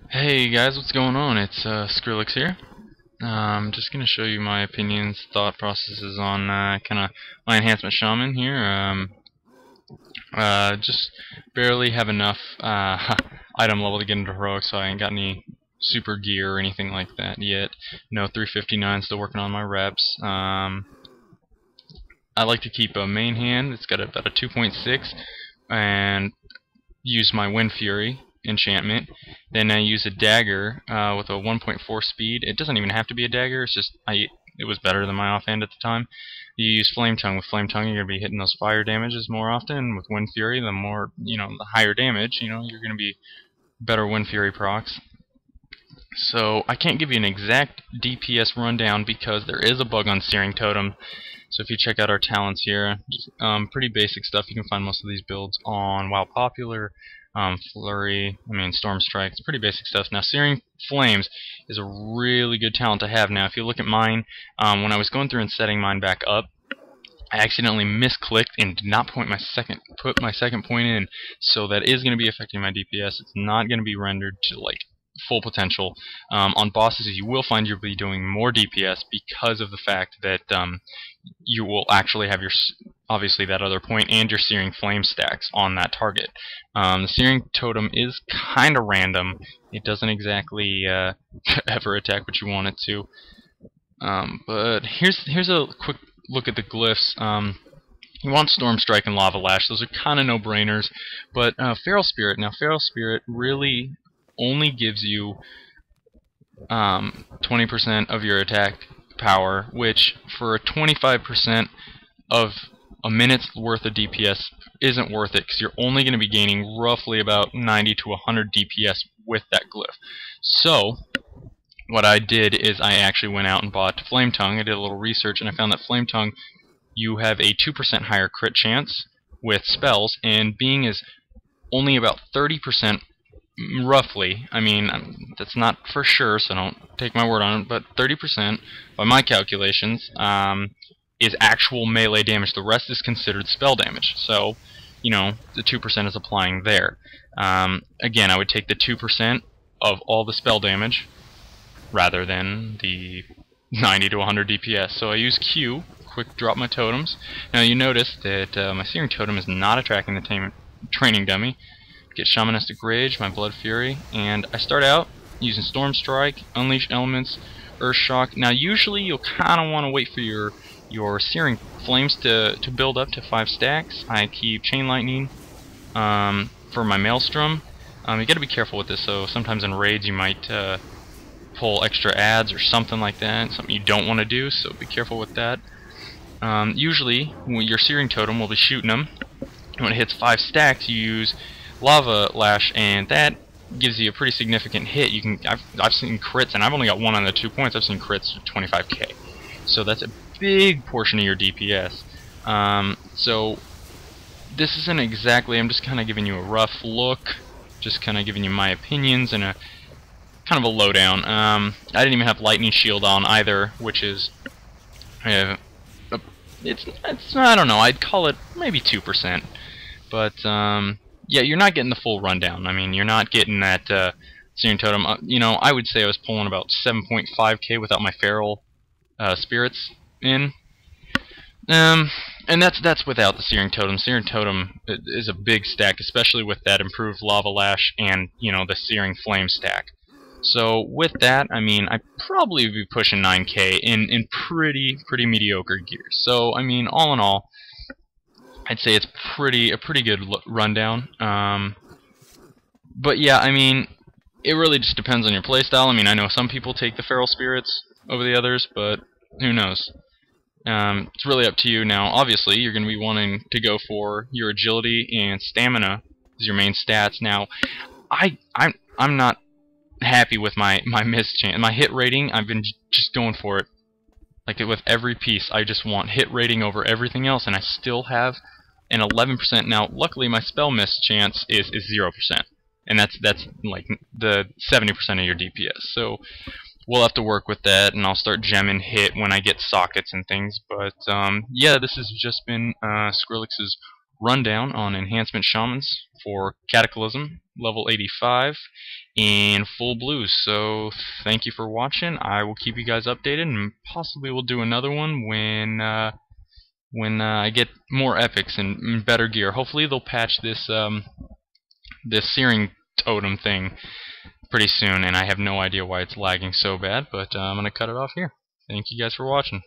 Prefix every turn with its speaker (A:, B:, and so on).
A: Hey guys, what's going on? It's Skrillex here. I'm just going to show you my opinions, thought processes on kind of my Enhancement Shaman here. Just barely have enough item level to get into heroic, so I ain't got any super gear or anything like that yet. No 359, still working on my reps. I like to keep a main hand. It's got about a 2.6 and use my Wind Fury enchantment. Then I use a dagger with a 1.4 speed. It doesn't even have to be a dagger. It's just it was better than my offhand at the time. You use Flame Tongue. With Flame Tongue, you're gonna be hitting those fire damages more often. With Wind Fury, the more the higher damage. You're gonna be better Wind Fury procs. So I can't give you an exact DPS rundown because there is a bug on Searing Totem. So if you check out our talents here, just, pretty basic stuff. You can find most of these builds on WoW Popular. Flurry, Storm Strike, it's pretty basic stuff. Now, Searing Flames is a really good talent to have. Now, if you look at mine, when I was going through and setting mine back up, I accidentally misclicked and did not put my second point in, so that is going to be affecting my DPS. It's not going to be rendered to like full potential. On bosses, you will find you'll be doing more DPS because of the fact that you will actually have your obviously that other point and your Searing Flame stacks on that target. The Searing Totem is kind of random. It doesn't exactly ever attack what you want it to. But here's a quick look at the glyphs. You want Storm Strike and Lava Lash. Those are kind of no-brainers. But Feral Spirit. Now, Feral Spirit really only gives you 20% of your attack power, which for 25% of a minute's worth of DPS isn't worth it, because you're only going to be gaining roughly about 90 to 100 DPS with that glyph. So what I did is I actually went out and bought Flame Tongue. I did a little research and I found that Flame Tongue, you have a 2% higher crit chance with spells, and being is only about 30% roughly, that's not for sure, so don't take my word on it, but 30% by my calculations is actual melee damage. The rest is considered spell damage. So, the 2% is applying there. Again, I would take the 2% of all the spell damage rather than the 90 to 100 DPS. So I use Q, quick drop my totems. Now you notice that my Searing Totem is not attracting the training dummy. Get Shamanistic Rage, my Blood Fury, and I start out using Storm Strike, Unleash Elements, Earth Shock. Now usually you'll kind of want to wait for your Searing Flames to build up to 5 stacks. I keep Chain Lightning for my Maelstrom. You gotta be careful with this, so sometimes in raids you might pull extra adds or something like that, something you don't want to do, so be careful with that. Usually your Searing Totem will be shooting them. When it hits 5 stacks, you use Lava Lash, and that gives you a pretty significant hit. I've seen crits, and I've only got 1 on the 2 points. I've seen crits 25k, so that's a big portion of your DPS. So this isn't exactly. I'm just kind of giving you a rough look, just kind of giving you my opinions and a kind of a lowdown. I didn't even have Lightning Shield on either, which is it's I don't know. I'd call it maybe 2%, but yeah, you're not getting the full rundown. You're not getting that Searing Totem. I would say I was pulling about 7.5k without my Feral Spirits in. And that's without the Searing Totem. Searing Totem is a big stack, especially with that improved Lava Lash and the Searing Flame stack. So with that, I'd probably be pushing 9k in pretty mediocre gear. So all in all, I'd say it's a pretty good rundown. But yeah, it really just depends on your playstyle. I know some people take the Feral Spirits over the others, but who knows? It's really up to you. Now, obviously, you're going to be wanting to go for your agility and stamina as your main stats. Now, I'm not happy with my miss chance, my hit rating. I've been just going for it. Like with every piece, I just want hit rating over everything else, and I still have an 11%. Now, luckily, my spell miss chance is 0%, and that's like the 70% of your DPS. So we'll have to work with that, and I'll start gemming hit when I get sockets and things. But yeah, this has just been Skrillex's rundown on Enhancement Shamans for Cataclysm, level 85, and full blues. So thank you for watching. I will keep you guys updated, and possibly we'll do another one when I get more epics and better gear. Hopefully they'll patch this searing totem thing pretty soon, and I have no idea why it's lagging so bad, but I'm going to cut it off here. Thank you guys for watching.